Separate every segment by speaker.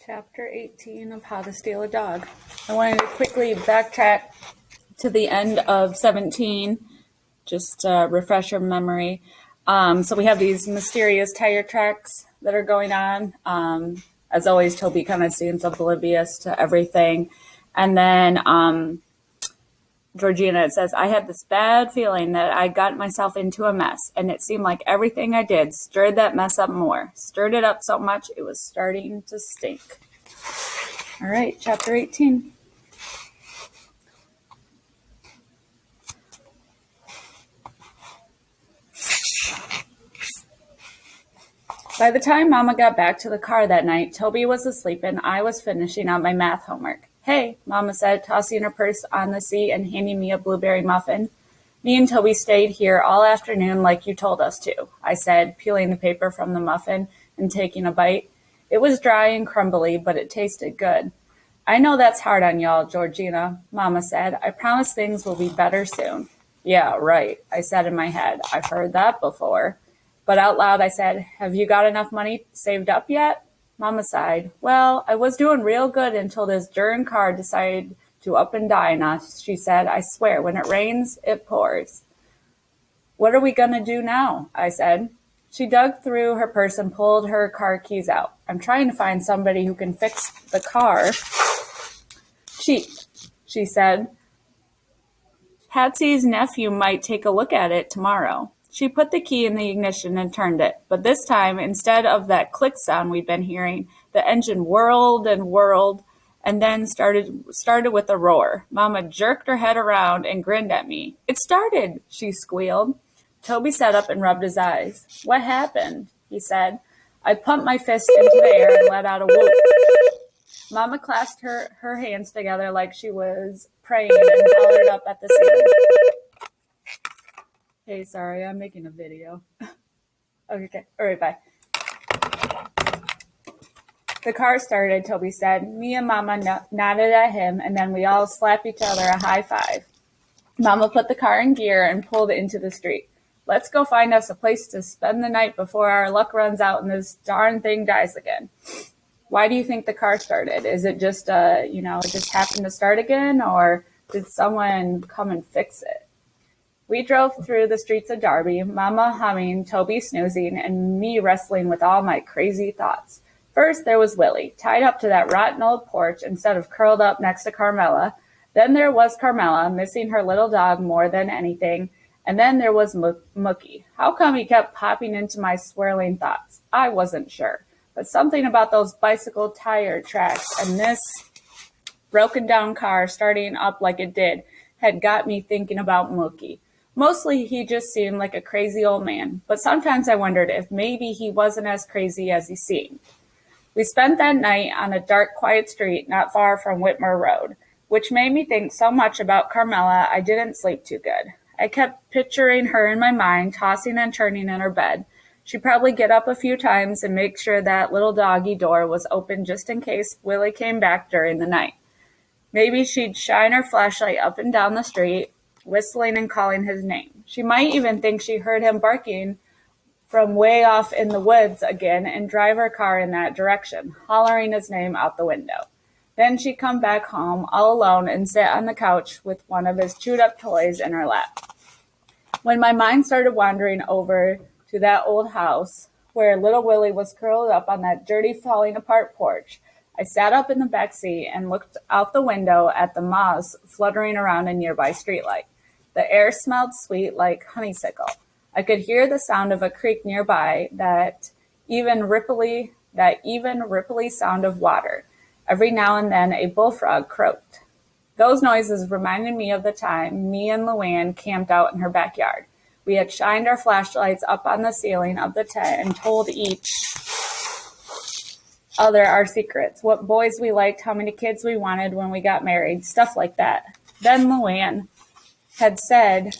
Speaker 1: Chapter 18 of How to Steal a Dog. I wanted to quickly backtrack to the end of 17, just refresh your memory. So we have these mysterious tire tracks that are going on. As always, Toby kind of seems oblivious to everything. And then Georgina, it says, I had this bad feeling that I got myself into a mess, and it seemed like everything I did stirred that mess up more. Stirred it up so much, it was starting to stink. All right, chapter 18. By the time Mama got back to the car that night, Toby was asleep and I was finishing out my math homework. Hey, Mama said, tossing her purse on the seat and handing me a blueberry muffin. Me and Toby stayed here all afternoon like you told us to, I said, peeling the paper from the muffin and taking a bite. It was dry and crumbly, but it tasted good. I know that's hard on y'all, Georgina, Mama said. I promise things will be better soon. Yeah, right, I said in my head. I've heard that before. But out loud I said, have you got enough money saved up yet? Mama sighed. Well, I was doing real good until this darn car decided to up and die on us, she said. I swear, when it rains, it pours. What are we going to do now? I said. She dug through her purse and pulled her car keys out. I'm trying to find somebody who can fix the car cheap, she said. Patsy's nephew might take a look at it tomorrow. She put the key in the ignition and turned it, but this time, instead of that click sound we'd been hearing, the engine whirled and whirled and then started with a roar. Mama jerked her head around and grinned at me. It started, she squealed. Toby sat up and rubbed his eyes. What happened? He said. I pumped my fist into the air and let out a whoop. Mama clasped her hands together like she was praying and hollered up at the ceiling. Hey, sorry, I'm making a video. Okay, all right, bye. The car started, Toby said. Me and Mama nodded at him, and then we all slapped each other a high five. Mama put the car in gear and pulled it into the street. Let's go find us a place to spend the night before our luck runs out and this darn thing dies again. Why do you think the car started? Is it just, it just happened to start again, or did someone come and fix it? We drove through the streets of Derby, Mama humming, Toby snoozing, and me wrestling with all my crazy thoughts. First, there was Willie, tied up to that rotten old porch instead of curled up next to Carmella. Then there was Carmella, missing her little dog more than anything. And then there was Mookie. How come he kept popping into my swirling thoughts? I wasn't sure. But something about those bicycle tire tracks and this broken down car starting up like it did had got me thinking about Mookie. Mostly he just seemed like a crazy old man, but sometimes I wondered if maybe he wasn't as crazy as he seemed. We spent that night on a dark, quiet street not far from Whitmer Road, which made me think so much about Carmella I didn't sleep too good. I kept picturing her in my mind, tossing and turning in her bed. She'd probably get up a few times and make sure that little doggy door was open just in case Willie came back during the night. Maybe she'd shine her flashlight up and down the street, whistling and calling his name. She might even think she heard him barking from way off in the woods again and drive her car in that direction, hollering his name out the window. Then she'd come back home all alone and sit on the couch with one of his chewed-up toys in her lap. When my mind started wandering over to that old house where little Willie was curled up on that dirty, falling-apart porch, I sat up in the back seat and looked out the window at the moths fluttering around a nearby streetlight. The air smelled sweet like honeysuckle. I could hear the sound of a creek nearby, that even ripply sound of water. Every now and then a bullfrog croaked. Those noises reminded me of the time me and Luann camped out in her backyard. We had shined our flashlights up on the ceiling of the tent and told each other our secrets, what boys we liked, how many kids we wanted when we got married, stuff like that. Then Luann had said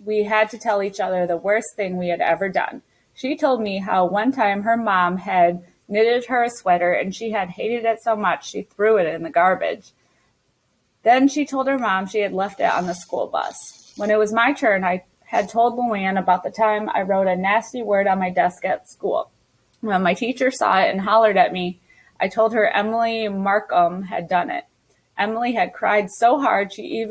Speaker 1: we had to tell each other the worst thing we had ever done. She told me how one time her mom had knitted her a sweater and she had hated it so much she threw it in the garbage. Then she told her mom she had left it on the school bus. When it was my turn, I had told Luann about the time I wrote a nasty word on my desk at school. When my teacher saw it and hollered at me, I told her Emily Markham had done it. Emily had cried so hard she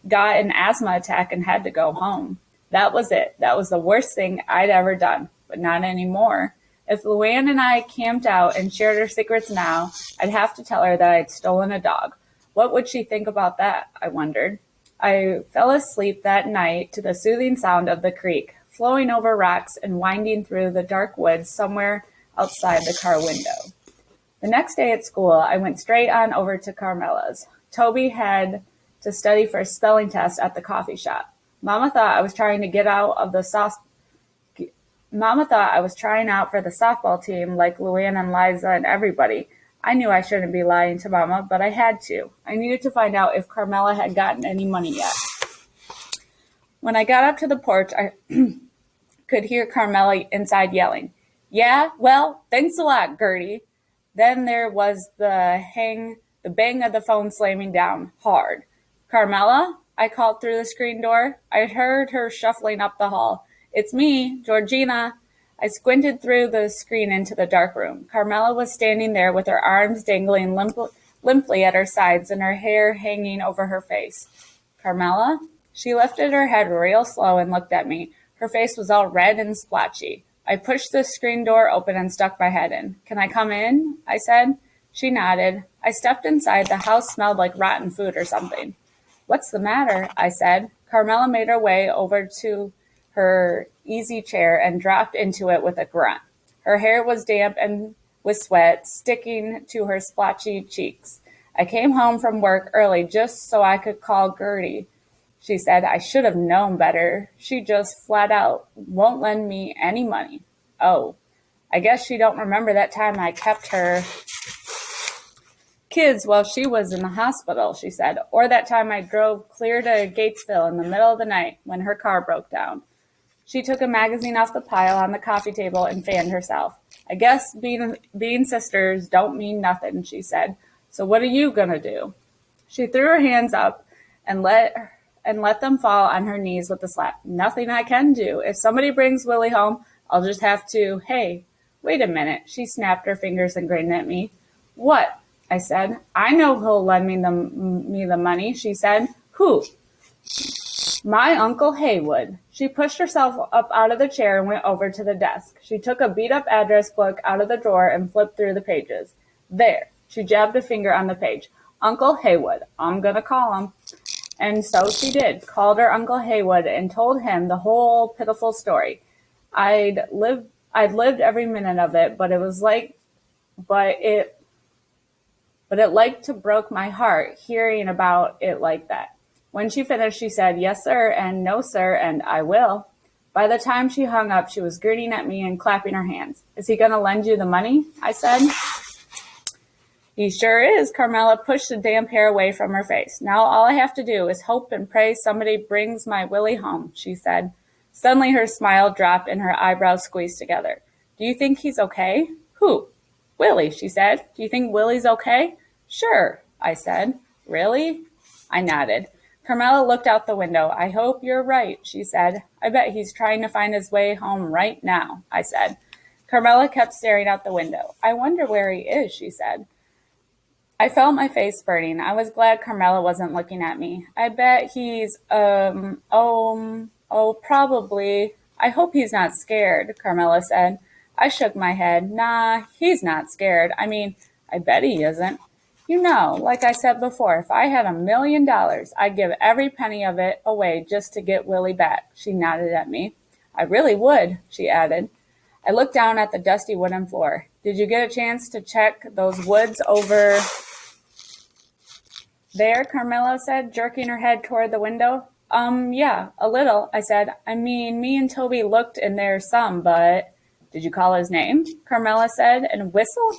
Speaker 1: got an asthma attack and had to go home. That was it. That was the worst thing I'd ever done, but not anymore. If Luann and I camped out and shared our secrets now, I'd have to tell her that I'd stolen a dog. What would she think about that? I wondered. I fell asleep that night to the soothing sound of the creek, flowing over rocks and winding through the dark woods somewhere outside the car window. The next day at school, I went straight on over to Carmella's. Toby had to study for a spelling test at the coffee shop. Mama thought I was trying out for the softball team like Luann and Liza and everybody. I knew I shouldn't be lying to Mama, but I had to. I needed to find out if Carmella had gotten any money yet. When I got up to the porch, I could hear Carmella inside yelling, "Yeah, well, thanks a lot, Gertie." Then there was the bang of the phone slamming down hard. "Carmella?" I called through the screen door. I heard her shuffling up the hall. "It's me, Georgina." I squinted through the screen into the dark room. Carmella was standing there with her arms dangling limply at her sides and her hair hanging over her face. "Carmella?" She lifted her head real slow and looked at me. Her face was all red and splotchy. I pushed the screen door open and stuck my head in. "Can I come in?" I said. She nodded. I stepped inside. The house smelled like rotten food or something. "What's the matter?" I said. Carmella made her way over to her easy chair and dropped into it with a grunt. Her hair was damp and with sweat sticking to her splotchy cheeks. "I came home from work early just so I could call Gertie," she said. "I should have known better. She just flat out won't lend me any money." "Oh, I guess she don't remember that time I kept her kids while she was in the hospital," she said, "or that time I drove clear to Gatesville in the middle of the night when her car broke down." She took a magazine off the pile on the coffee table and fanned herself. "I guess being sisters don't mean nothing," she said. "So what are you gonna do?" She threw her hands up and let them fall on her knees with a slap. "Nothing I can do. If somebody brings Willie home, I'll just have to, hey, wait a minute." She snapped her fingers and grinned at me. "What?" I said. "I know who'll lend me the money," she said. "Who?" "My Uncle Haywood." She pushed herself up out of the chair and went over to the desk. She took a beat-up address book out of the drawer and flipped through the pages. "There." She jabbed a finger on the page. "Uncle Haywood. I'm going to call him." And so she did, called her Uncle Haywood and told him the whole pitiful story. I'd lived every minute of it, but it like to broke my heart hearing about it like that. When she finished, she said, "Yes, sir," and "No, sir," and "I will." By the time she hung up, she was grinning at me and clapping her hands. "Is he going to lend you the money?" I said. "He sure is." Carmella pushed the damp hair away from her face. "Now all I have to do is hope and pray somebody brings my Willie home," she said. Suddenly her smile dropped and her eyebrows squeezed together. "Do you think he's okay?" "Who?" "Willie," she said. "Do you think Willie's okay?" "Sure," I said. "Really?" I nodded. Carmella looked out the window. "I hope you're right," she said. "I bet he's trying to find his way home right now," I said. Carmella kept staring out the window. "I wonder where he is," she said. I felt my face burning. I was glad Carmella wasn't looking at me. "I bet he's, probably. I hope he's not scared," Carmella said. I shook my head. "Nah, he's not scared. I mean, I bet he isn't. You know, like I said before, if I had $1 million, I'd give every penny of it away just to get Willie back." She nodded at me. "I really would," she added. I looked down at the dusty wooden floor. "Did you get a chance to check those woods over there?" Carmella said, jerking her head toward the window. Yeah, a little," I said. "I mean, me and Toby looked in there some, but—" "Did you call his name?" Carmella said, "and whistle?"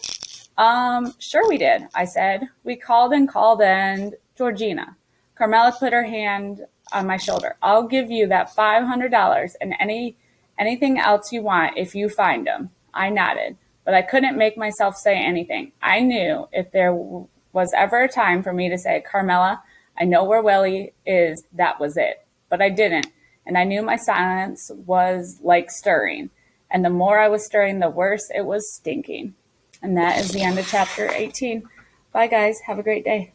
Speaker 1: Sure we did," I said. "We called and Georgina." Carmella put her hand on my shoulder. "I'll give you that $500 and anything else you want if you find him." I nodded, but I couldn't make myself say anything. I knew if there was ever a time for me to say, "Carmella, I know where Willie is," that was it. But I didn't, and I knew my silence was like stirring, and the more I was stirring, the worse it was stinking. And that is the end of chapter 18. Bye, guys. Have a great day.